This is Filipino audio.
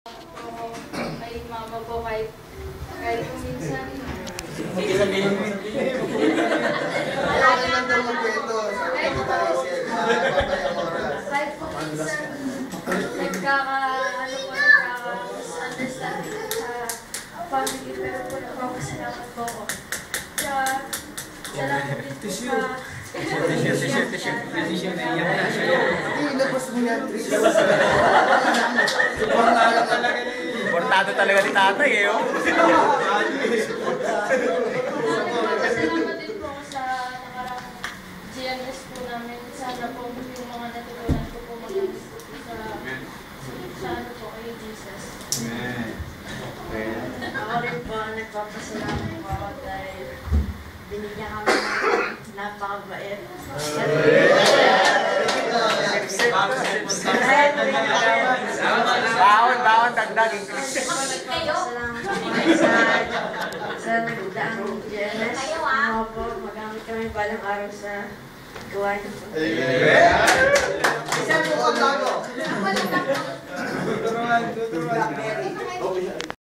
Kay mama ko, kahit minsan. Hindi sabihin mo. Wala lang daw magkwento. Kahit po minsan, nagkaka-misunderstanding sa family, pero po nagpapasalamat po ako. Salamat din po sa... Ilabas mo yan, Tris. Portado talaga ni tatay eh. Salamat din po ako sa nakarang GMS po namin. Sana po yung mga natutunan ko po mag-alis sa ano po kay Jesus. Ako rin po, nagpapasalamat po ako dahil binigyan kami ng napakabait. Bawon, dagdag. Salamat sa nagdaang GNS. Mga po, magamit kami balang araw sa gawain po. Isang buong lago. Tuturuan. Blackberry.